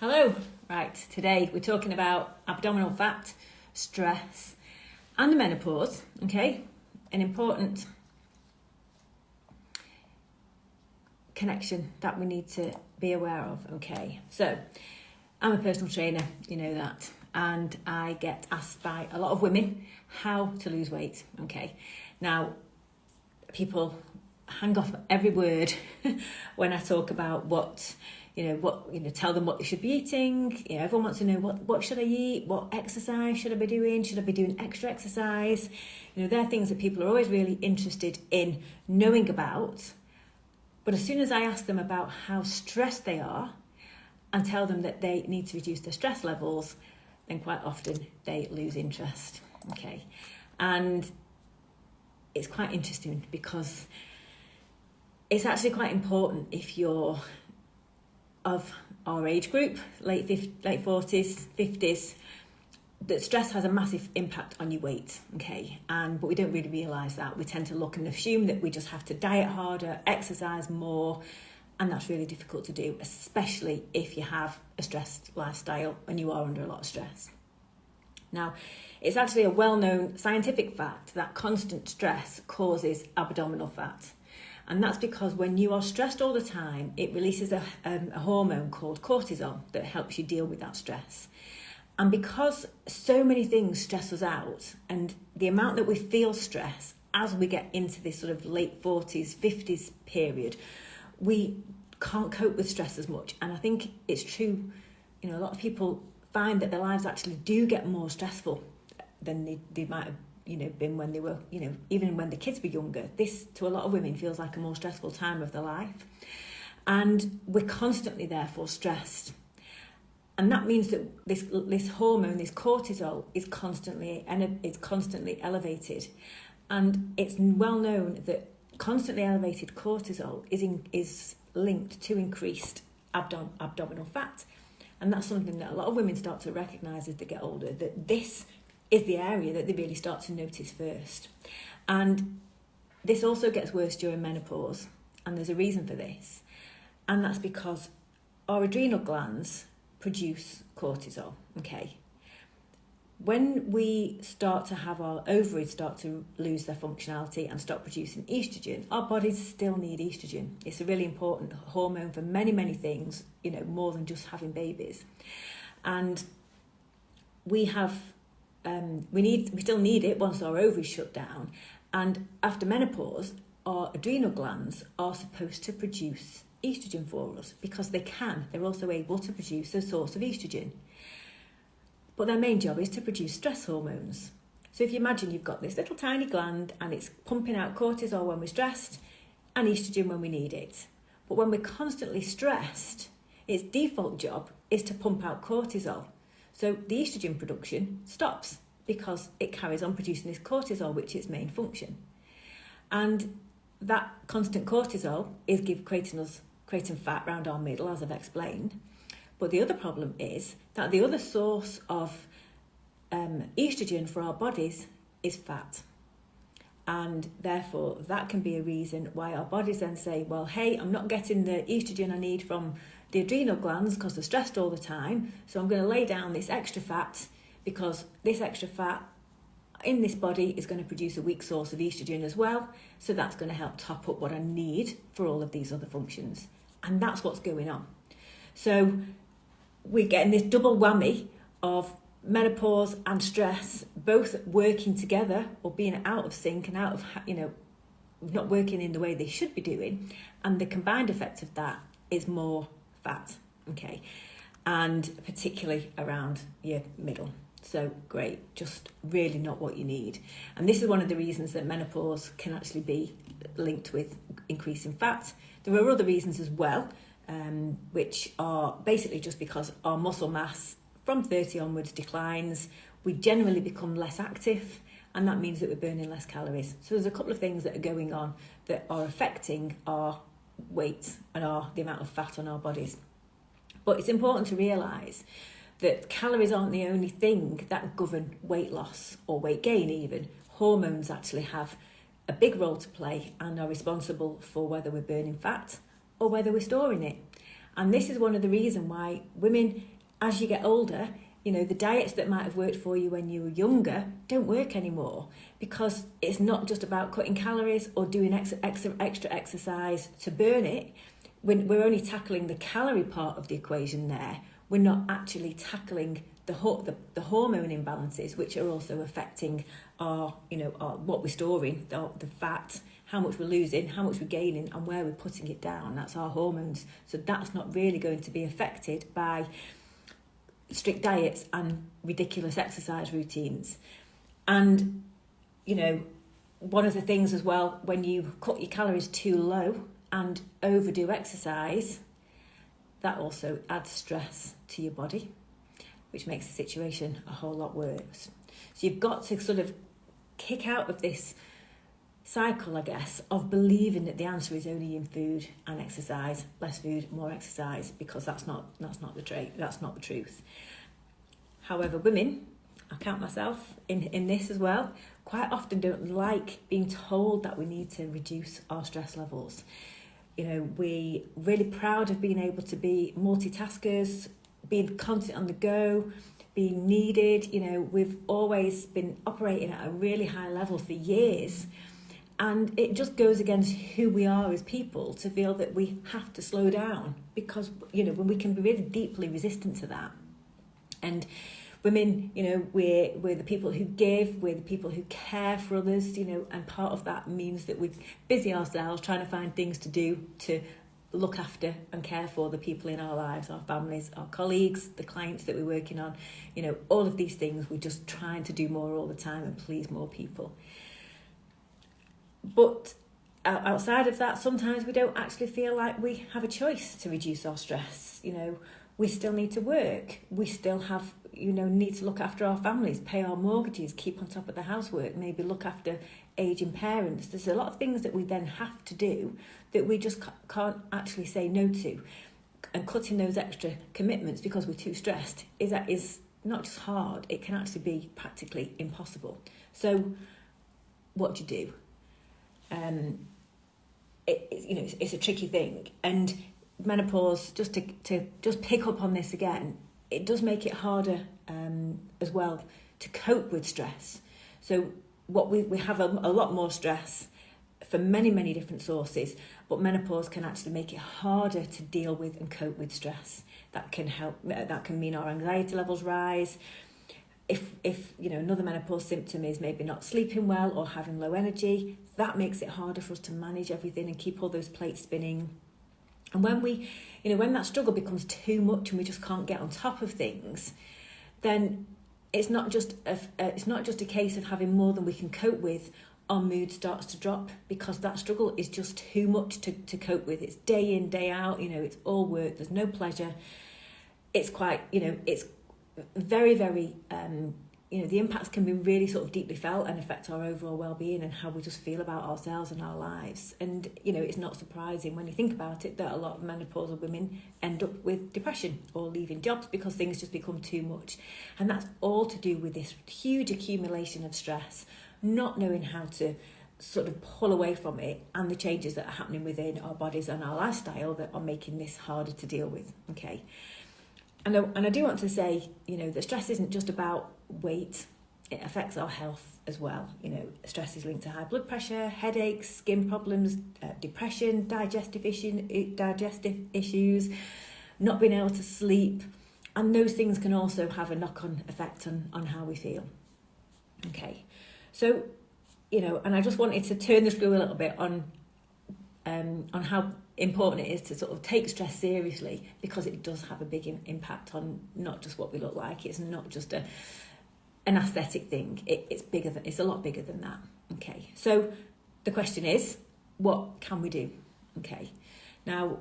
Hello. Right, today we're talking about abdominal fat, stress, and the menopause, okay? An important connection that we need to be aware of, okay? So, I'm a personal trainer, you know that, and I get asked by a lot of women how to lose weight, okay? Now, people hang off every word when I talk about tell them what they should be eating. You know, everyone wants to know what should I eat, what exercise should I be doing extra exercise? You know, they're things that people are always really interested in knowing about. But as soon as I ask them about how stressed they are and tell them that they need to reduce their stress levels, then quite often they lose interest. Okay. And it's quite interesting because it's actually quite important if you're of our age group, late 40s, 50s, that stress has a massive impact on your weight, okay? But we don't really realise that. We tend to look and assume that we just have to diet harder, exercise more, and that's really difficult to do, especially if you have a stressed lifestyle and you are under a lot of stress. Now, it's actually a well-known scientific fact that constant stress causes abdominal fat. And that's because when you are stressed all the time, it releases a hormone called cortisol that helps you deal with that stress. And because so many things stress us out, and the amount that we feel stress as we get into this sort of late 40s, 50s period, we can't cope with stress as much. And I think it's true, you know, a lot of people find that their lives actually do get more stressful than they might have been when they were, even when the kids were younger. This, to a lot of women, feels like a more stressful time of their life. And we're constantly, therefore, stressed. And that means that this hormone, this cortisol, is constantly elevated. And it's well known that constantly elevated cortisol is linked to increased abdominal fat. And that's something that a lot of women start to recognise as they get older, that this is the area that they really start to notice first. And this also gets worse during menopause, and there's a reason for this. And that's because our adrenal glands produce cortisol, okay? When we start to have our ovaries start to lose their functionality and stop producing estrogen, our bodies still need estrogen. It's a really important hormone for many, many things, more than just having babies. And we still need it once our ovaries shut down. And after menopause, our adrenal glands are supposed to produce estrogen for us because they can. They're also able to produce a source of estrogen. But their main job is to produce stress hormones. So if you imagine you've got this little tiny gland and it's pumping out cortisol when we're stressed and estrogen when we need it. But when we're constantly stressed, its default job is to pump out cortisol. So the estrogen production stops because it carries on producing this cortisol, which is its main function. And that constant cortisol is creating fat around our middle, as I've explained. But the other problem is that the other source of estrogen for our bodies is fat. And therefore, that can be a reason why our bodies then say, well, hey, I'm not getting the estrogen I need from the adrenal glands because they're stressed all the time. So I'm going to lay down this extra fat because this extra fat in this body is going to produce a weak source of estrogen as well. So that's going to help top up what I need for all of these other functions. And that's what's going on. So we're getting this double whammy of menopause and stress, both working together or being out of sync and out of, not working in the way they should be doing. And the combined effect of that is more fat, okay? And particularly around your middle. So great, just really not what you need. And this is one of the reasons that menopause can actually be linked with increasing fat. There are other reasons as well, which are basically just because our muscle mass from 30 onwards declines. We generally become less active, and that means that we're burning less calories. So there's a couple of things that are going on that are affecting our weight and the amount of fat on our bodies. But it's important to realise that calories aren't the only thing that govern weight loss or weight gain even. Hormones actually have a big role to play and are responsible for whether we're burning fat or whether we're storing it. And this is one of the reasons why women, as you get older, the diets that might have worked for you when you were younger don't work anymore, because it's not just about cutting calories or doing extra exercise to burn it. We're only tackling the calorie part of the equation there. We're not actually tackling the hormone imbalances, which are also affecting our what we're storing, the fat, how much we're losing, how much we're gaining, and where we're putting it down. That's our hormones. So that's not really going to be affected by strict diets and ridiculous exercise routines. And one of the things as well, when you cut your calories too low and overdo exercise, that also adds stress to your body, which makes the situation a whole lot worse. So you've got to sort of kick out of this cycle, I guess, of believing that the answer is only in food and exercise, less food, more exercise, because that's not the truth. However, women, I count myself in this as well, quite often don't like being told that we need to reduce our stress levels. We're really proud of being able to be multitaskers, being constant on the go, being needed. We've always been operating at a really high level for years. And it just goes against who we are as people to feel that we have to slow down, because, when we can be really deeply resistant to that. And women, we're the people who give, we're the people who care for others, and part of that means that we busy ourselves trying to find things to do to look after and care for the people in our lives, our families, our colleagues, the clients that we're working on. All of these things, we're just trying to do more all the time and please more people. But outside of that, sometimes we don't actually feel like we have a choice to reduce our stress. We still need to work. We still have, need to look after our families, pay our mortgages, keep on top of the housework, maybe look after aging parents. There's a lot of things that we then have to do that we just can't actually say no to. And cutting those extra commitments because we're too stressed is not just hard, it can actually be practically impossible. So what do you do? It's a tricky thing, and menopause, just to pick up on this again, it does make it harder as well to cope with stress. So what we have a lot more stress from many different sources, but menopause can actually make it harder to deal with and cope with stress. That can mean our anxiety levels rise. If another menopause symptom is maybe not sleeping well or having low energy, that makes it harder for us to manage everything and keep all those plates spinning. And when when that struggle becomes too much and we just can't get on top of things, then it's not just a case of having more than we can cope with. Our mood starts to drop because that struggle is just too much to cope with. It's day in, day out. It's all work. There's no pleasure. It's quite, it's very, very, the impacts can be really sort of deeply felt and affect our overall well-being and how we just feel about ourselves and our lives. And, it's not surprising when you think about it that a lot of menopausal women end up with depression or leaving jobs because things just become too much. And that's all to do with this huge accumulation of stress, not knowing how to sort of pull away from it, and the changes that are happening within our bodies and our lifestyle that are making this harder to deal with. Okay. And I do want to say, that stress isn't just about weight. It affects our health as well. Stress is linked to high blood pressure, headaches, skin problems, depression, digestive issues, not being able to sleep. And those things can also have a knock-on effect on how we feel. Okay. So, and I just wanted to turn the screw a little bit on how important it is to sort of take stress seriously, because it does have a big impact on not just what we look like. It's not just an aesthetic thing. It's a lot bigger than that. Okay, so the question is, what can we do? Okay, now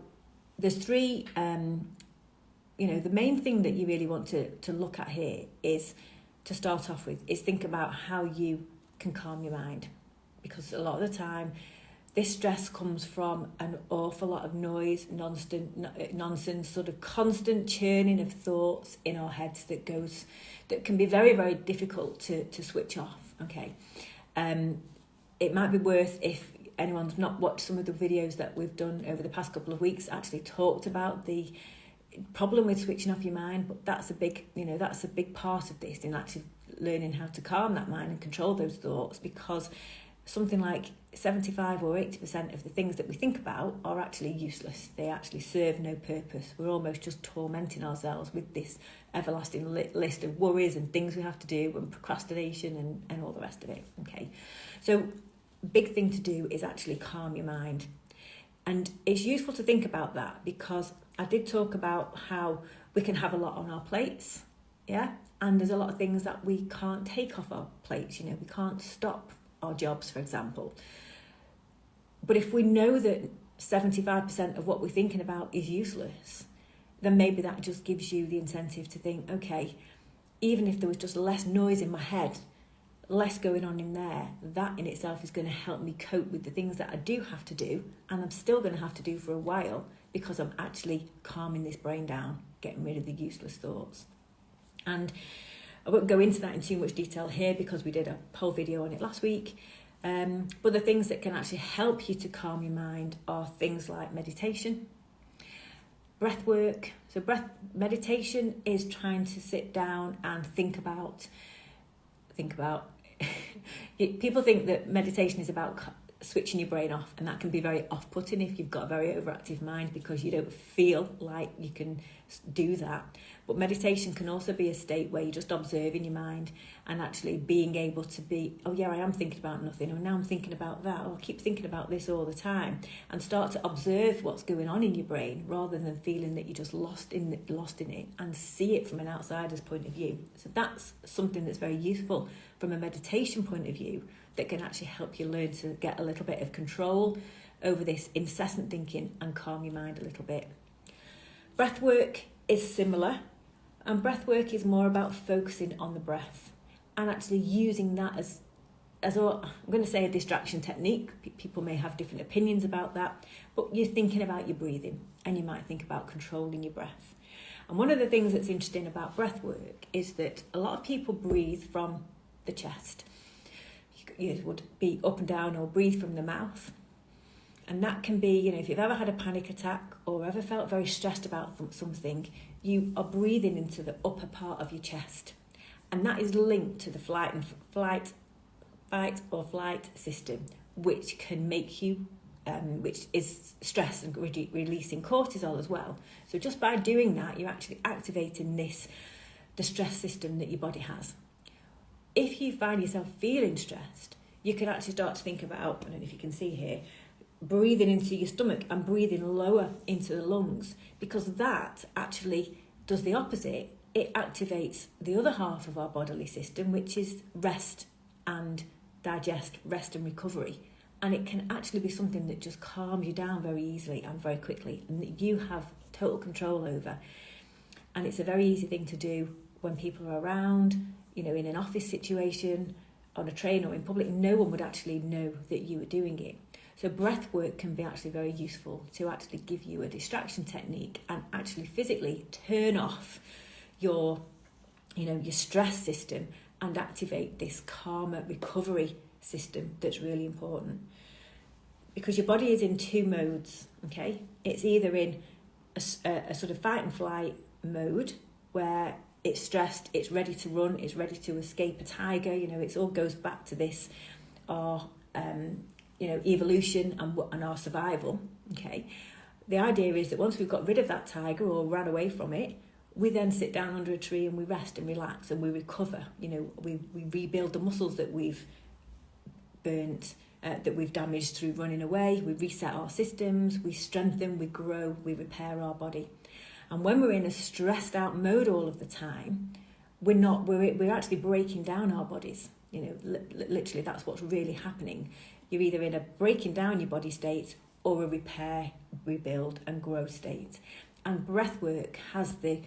there's three. The main thing that you really want to look at here is, to start off with, is think about how you can calm your mind, because a lot of the time this stress comes from an awful lot of noise, nonsense, sort of constant churning of thoughts in our heads that can be very, very difficult to switch off. Okay, it might be worth, if anyone's not watched some of the videos that we've done over the past couple of weeks, actually talked about the problem with switching off your mind, but that's a big part of this, in actually learning how to calm that mind and control those thoughts, because something like 75 or 80% of the things that we think about are actually useless. They actually serve no purpose. We're almost just tormenting ourselves with this everlasting list of worries and things we have to do, and procrastination and all the rest of it. Okay, so big thing to do is actually calm your mind. And it's useful to think about that, because I did talk about how we can have a lot on our plates, yeah? And there's a lot of things that we can't take off our plates, we can't stop our jobs, for example. But if we know that 75% of what we're thinking about is useless, then maybe that just gives you the incentive to think, okay, even if there was just less noise in my head, less going on in there, that in itself is going to help me cope with the things that I do have to do, and I'm still going to have to do for a while, because I'm actually calming this brain down, getting rid of the useless thoughts. And I won't go into that in too much detail here, because we did a whole video on it last week. But the things that can actually help you to calm your mind are things like meditation, breath work. So meditation is trying to sit down and think about people think that meditation is about switching your brain off, and that can be very off-putting if you've got a very overactive mind, because you don't feel like you can do that. But meditation can also be a state where you're just observing your mind and actually being able to be, oh yeah, I am thinking about nothing, or now I'm thinking about that, or I keep thinking about this all the time, and start to observe what's going on in your brain, rather than feeling that you're just lost in it, and see it from an outsider's point of view. So that's something that's very useful from a meditation point of view, that can actually help you learn to get a little bit of control over this incessant thinking and calm your mind a little bit. Breath work is similar, and breath work is more about focusing on the breath and actually using that as I'm going to say a distraction technique. People may have different opinions about that, but you're thinking about your breathing, and you might think about controlling your breath. And one of the things that's interesting about breath work is that a lot of people breathe from the chest. You would be up and down, or breathe from the mouth. And that can be, if you've ever had a panic attack or ever felt very stressed about something, you are breathing into the upper part of your chest. And that is linked to the fight or flight system, which can make you, which is stress and releasing cortisol as well. So just by doing that, you're actually activating the stress system that your body has. If you find yourself feeling stressed, you can actually start to think about, I don't know if you can see here, breathing into your stomach and breathing lower into the lungs, because that actually does the opposite. It activates the other half of our bodily system, which is rest and digest, rest and recovery. And it can actually be something that just calms you down very easily and very quickly, and that you have total control over. And it's a very easy thing to do when people are around, in an office situation, on a train or in public. No one would actually know that you were doing it. So breath work can be actually very useful to actually give you a distraction technique and actually physically turn off your stress system and activate this calmer recovery system that's really important. Because your body is in two modes, okay? It's either in a sort of fight and flight mode, where it's stressed, it's ready to run, it's ready to escape a tiger. It all goes back to this, our evolution and our survival. Okay, the idea is that once we've got rid of that tiger or ran away from it, we then sit down under a tree and we rest and relax and we recover. We rebuild the muscles that we've burnt, that we've damaged through running away. We reset our systems, we strengthen, we grow, we repair our body. And when we're in a stressed out mode all of the time, we're actually breaking down our bodies. Literally that's what's really happening. You're either in a breaking down your body state or a repair, rebuild and grow state. And breath work has the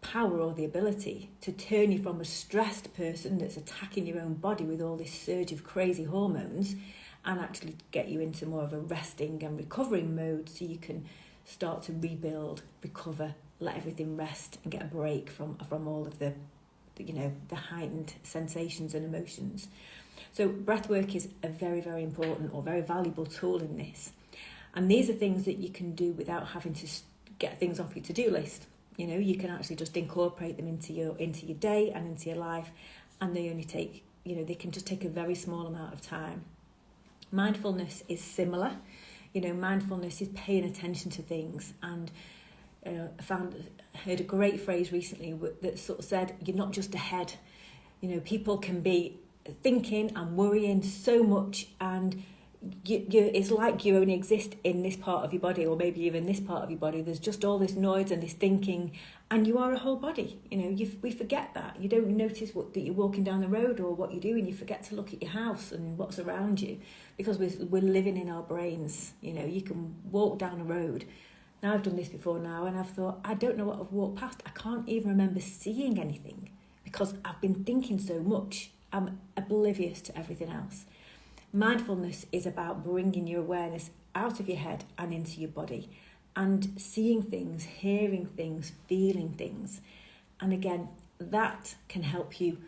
power or the ability to turn you from a stressed person that's attacking your own body with all this surge of crazy hormones, and actually get you into more of a resting and recovering mode, so you can start to rebuild, recover, let everything rest and get a break from all of the heightened sensations and emotions. So breath work is a very, very important or very valuable tool in this. And these are things that you can do without having to get things off your to-do list. You know, you can actually just incorporate them into your day and into your life, and they only take, you know, they can just take a very small amount of time. Mindfulness is similar. You know, mindfulness is paying attention to things. And I heard a great phrase recently that sort of said, you're not just a head. You know, people can be thinking and worrying so much, and it's like you only exist in this part of your body, or maybe even this part of your body. There's just all this noise and this thinking, and you are a whole body. You know, we forget that. You don't notice that you're walking down the road or what you're doing. You forget to look at your house and what's around you, because we're living in our brains. You know, you can walk down a road. Now, I've done this before now, and I've thought, I don't know what I've walked past. I can't even remember seeing anything because I've been thinking so much. I'm oblivious to everything else. Mindfulness is about bringing your awareness out of your head and into your body, and seeing things, hearing things, feeling things. And again, that can help you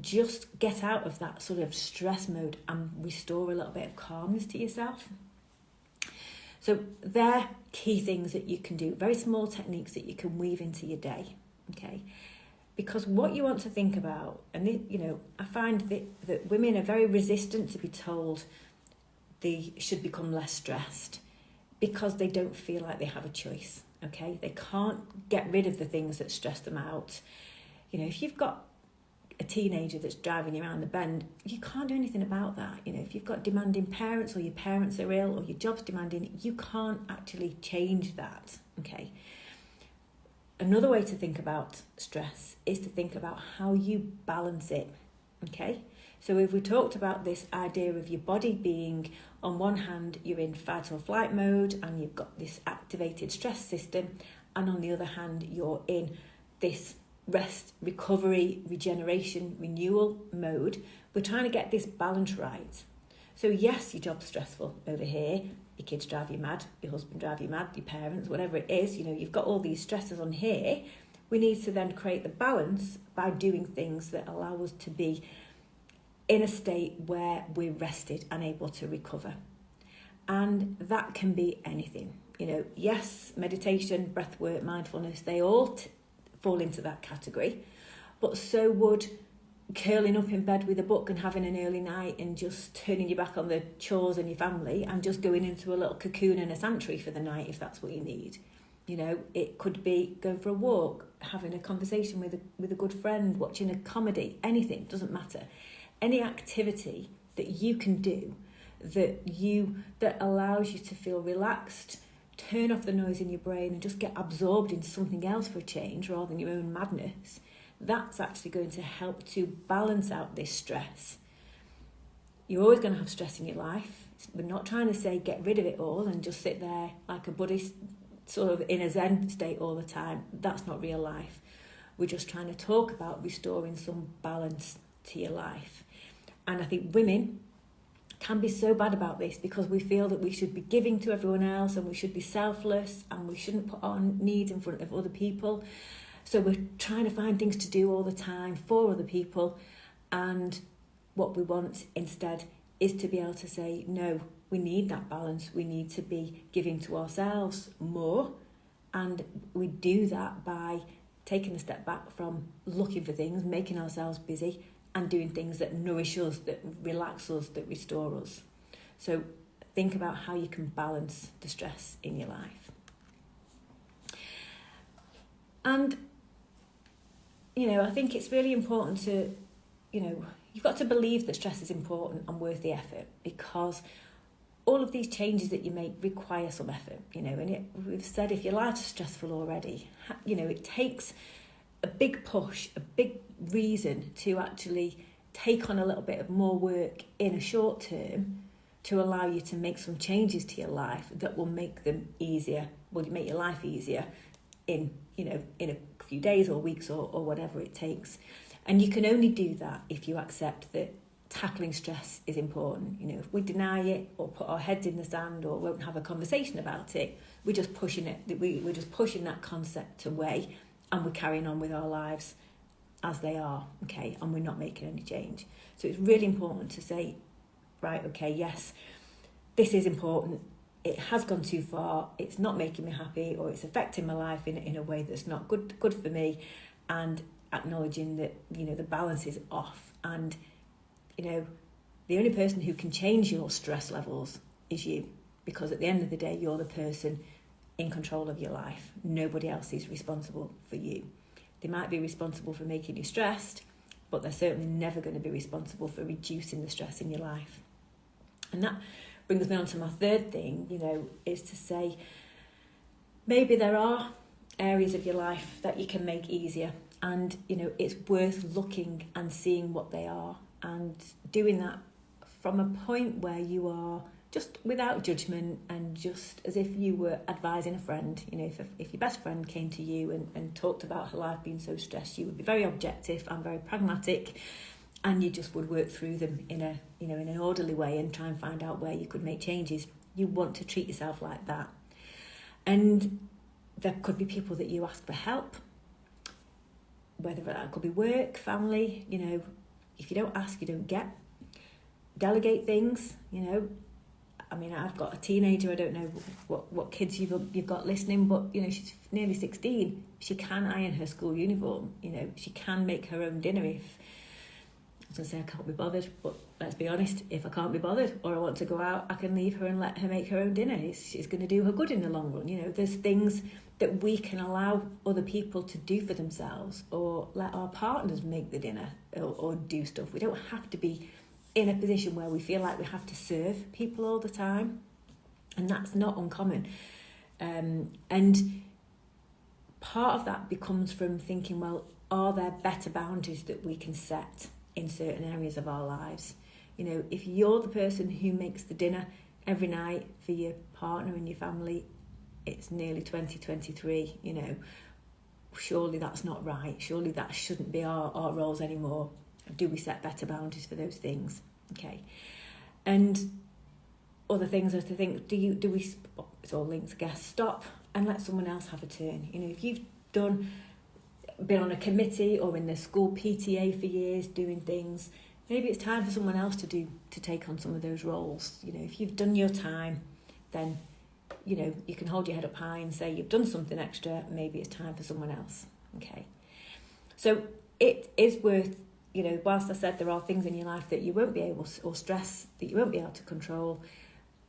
just get out of that sort of stress mode and restore a little bit of calmness to yourself. So they're key things that you can do, very small techniques that you can weave into your day, okay? Because what you want to think about, and you know, I find that women are very resistant to be told they should become less stressed, because they don't feel like they have a choice, okay? They can't get rid of the things that stress them out. You know, if you've got a teenager that's driving you around the bend, you can't do anything about that. You know, if you've got demanding parents, or your parents are ill, or your job's demanding, you can't actually change that, okay? Another way to think about stress is to think about how you balance it, okay? So if we talked about this idea of your body being, on one hand, you're in fight or flight mode and you've got this activated stress system, and on the other hand, you're in this rest, recovery, regeneration, renewal mode, we're trying to get this balance right. So yes, your job's stressful over here, your kids drive you mad, your husband drive you mad, your parents, whatever it is, you know, you've got all these stresses on here. We need to then create the balance by doing things that allow us to be in a state where we're rested and able to recover. And that can be anything. You know, yes, meditation, breath work, mindfulness, they all fall into that category, but so would curling up in bed with a book and having an early night and just turning your back on the chores and your family and just going into a little cocoon and a sanctuary for the night, if that's what you need. You know, it could be going for a walk, having a conversation with a good friend, watching a comedy, anything, doesn't matter. Any activity that you can do that allows you to feel relaxed, turn off the noise in your brain and just get absorbed into something else for a change rather than your own madness, that's actually going to help to balance out this stress. You're always going to have stress in your life. We're not trying to say get rid of it all and just sit there like a Buddhist, sort of in a Zen state all the time. That's not real life. We're just trying to talk about restoring some balance to your life. And I think women can be so bad about this because we feel that we should be giving to everyone else and we should be selfless and we shouldn't put our needs in front of other people. So we're trying to find things to do all the time for other people, and what we want instead is to be able to say, no, we need that balance. We need to be giving to ourselves more, and we do that by taking a step back from looking for things, making ourselves busy, and doing things that nourish us, that relax us, that restore us. So think about how you can balance the stress in your life. And you know, I think it's really important to, you know, you've got to believe that stress is important and worth the effort, because all of these changes that you make require some effort, you know, and we've said if your life's stressful already, you know, it takes a big push, a big reason to actually take on a little bit of more work in a short term to allow you to make some changes to your life that will make them easier, will make your life easier in, you know, in a few days or weeks or whatever it takes. And you can only do that if you accept that tackling stress is important. You know, if we deny it or put our heads in the sand or won't have a conversation about it, we're just pushing it. We're just pushing that concept away, and we're carrying on with our lives as they are, okay, and we're not making any change. So it's really important to say, right, okay, yes, this is important. It has gone too far. It's not making me happy, or it's affecting my life in a way that's not good for me, and acknowledging that, the balance is off. And, the only person who can change your stress levels is you, because at the end of the day, you're the person in control of your life. Nobody else is responsible for you. They might be responsible for making you stressed, but they're certainly never going to be responsible for reducing the stress in your life. And that brings me on to my third thing, is to say, maybe there are areas of your life that you can make easier, and, it's worth looking and seeing what they are, and doing that from a point where you are just without judgment, and just as if you were advising a friend. If your best friend came to you and talked about her life being so stressed, you would be very objective and very pragmatic, and you just would work through them in an orderly way and try and find out where you could make changes. You want to treat yourself like that. And there could be people that you ask for help, whether that could be work, family. If you don't ask, you don't get. Delegate things. I've got a teenager. I don't know what kids you've got listening, but she's nearly 16. She can iron her school uniform. She can make her own dinner. If I was going to say I can't be bothered, but let's be honest, if I can't be bothered or I want to go out, I can leave her and let her make her own dinner. It's going to do her good in the long run. There's things that we can allow other people to do for themselves, or let our partners make the dinner, or do stuff. We don't have to be in a position where we feel like we have to serve people all the time, and that's not uncommon. And part of that becomes from thinking, well, are there better boundaries that we can set in certain areas of our lives? If you're the person who makes the dinner every night for your partner and your family, it's nearly 2023, surely that's not right. Surely that shouldn't be our roles anymore. Do we set better boundaries for those things? Okay. And other things are to think, do we, it's all linked, I guess, stop and let someone else have a turn. If you've been on a committee or in the school PTA for years doing things, maybe it's time for someone else to take on some of those roles. If you've done your time, then you can hold your head up high and say you've done something extra. Maybe it's time for someone else. Okay. So it is worth, whilst I said there are things in your life that you won't be able to, or stress that you won't be able to control,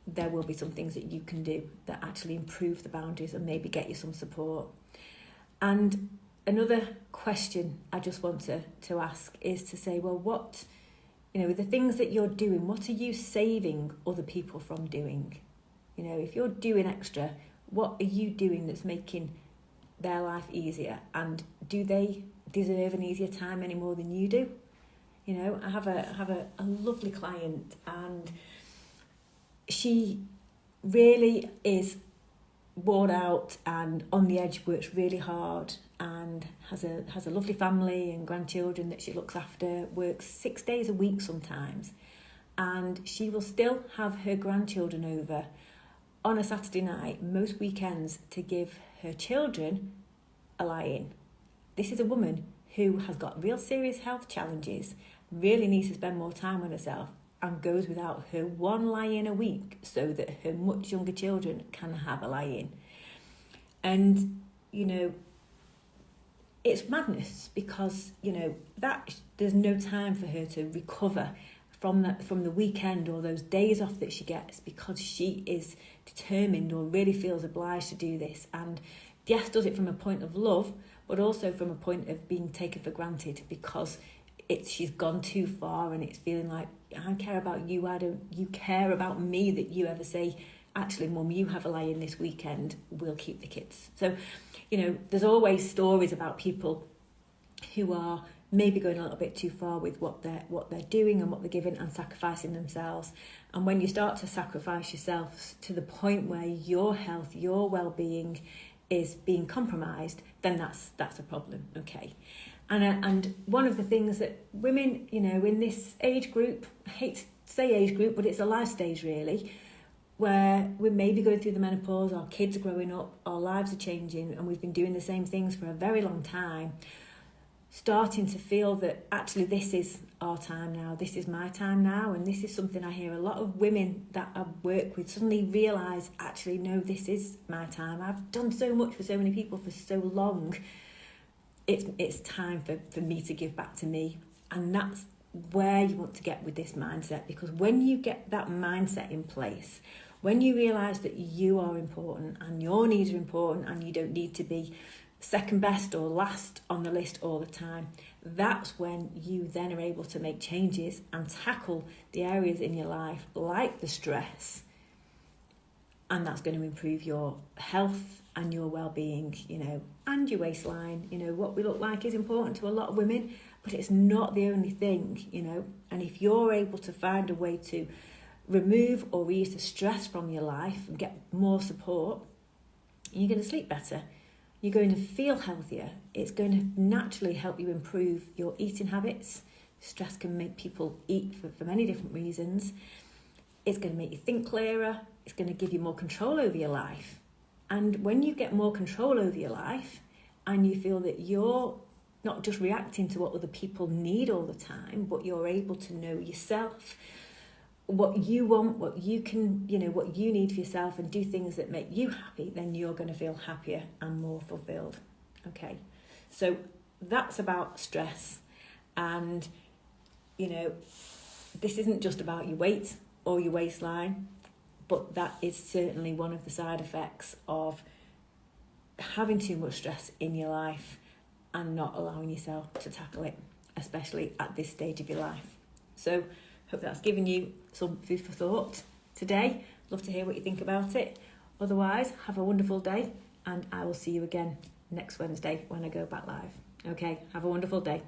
there will be some things that you can do that actually improve the boundaries and maybe get you some support. And another question I just want to ask is to say, well, what, the things that you're doing, what are you saving other people from doing? If you're doing extra, what are you doing that's making their life easier? And do they deserve an easier time any more than you do? I have a lovely client, and she really is worn out and on the edge, works really hard, and has a lovely family and grandchildren that she looks after, works 6 days a week sometimes, and she will still have her grandchildren over on a Saturday night, most weekends, to give her children a lie-in. This is a woman who has got real serious health challenges, really needs to spend more time with herself, and goes without her one lie-in a week so that her much younger children can have a lie-in. And, it's madness, because, that there's no time for her to recover from the weekend or those days off that she gets, because she is determined or really feels obliged to do this. And yes, does it from a point of love, but also from a point of being taken for granted, because she's gone too far, and it's feeling like, I care about you, why don't you care about me, that you ever say, actually, Mum, you have a lie-in this weekend, we'll keep the kids. So, there's always stories about people who are maybe going a little bit too far with what they're doing and what they're giving, and sacrificing themselves. And when you start to sacrifice yourself to the point where your health, your well-being is being compromised, then that's a problem. Okay. And one of the things that women, in this age group, I hate to say age group, but it's a life stage really, where we may be going through the menopause, our kids are growing up, our lives are changing, and we've been doing the same things for a very long time. starting to feel that actually this is our time now, this is my time now, and this is something I hear a lot of women that I work with suddenly realise, actually, no, this is my time. I've done so much for so many people for so long. It's time for me to give back to me. And that's where you want to get with this mindset, because when you get that mindset in place, when you realise that you are important and your needs are important and you don't need to be second best or last on the list all the time, that's when you then are able to make changes and tackle the areas in your life like the stress, and that's going to improve your health and your well-being, and your waistline. What we look like is important to a lot of women, but it's not the only thing, and if you're able to find a way to remove or ease the stress from your life and get more support, you're going to sleep better. You're going to feel healthier. It's going to naturally help you improve your eating habits. Stress can make people eat for many different reasons. It's going to make you think clearer. It's going to give you more control over your life. And when you get more control over your life and you feel that you're not just reacting to what other people need all the time, but you're able to know yourself, what you want, what you can, what you need for yourself, and do things that make you happy, then you're going to feel happier and more fulfilled. Okay, so that's about stress. And, this isn't just about your weight or your waistline, but that is certainly one of the side effects of having too much stress in your life and not allowing yourself to tackle it, especially at this stage of your life. So hope that's given you some food for thought today. Love to hear what you think about it. Otherwise, have a wonderful day, and I will see you again next Wednesday when I go back live. Okay, have a wonderful day.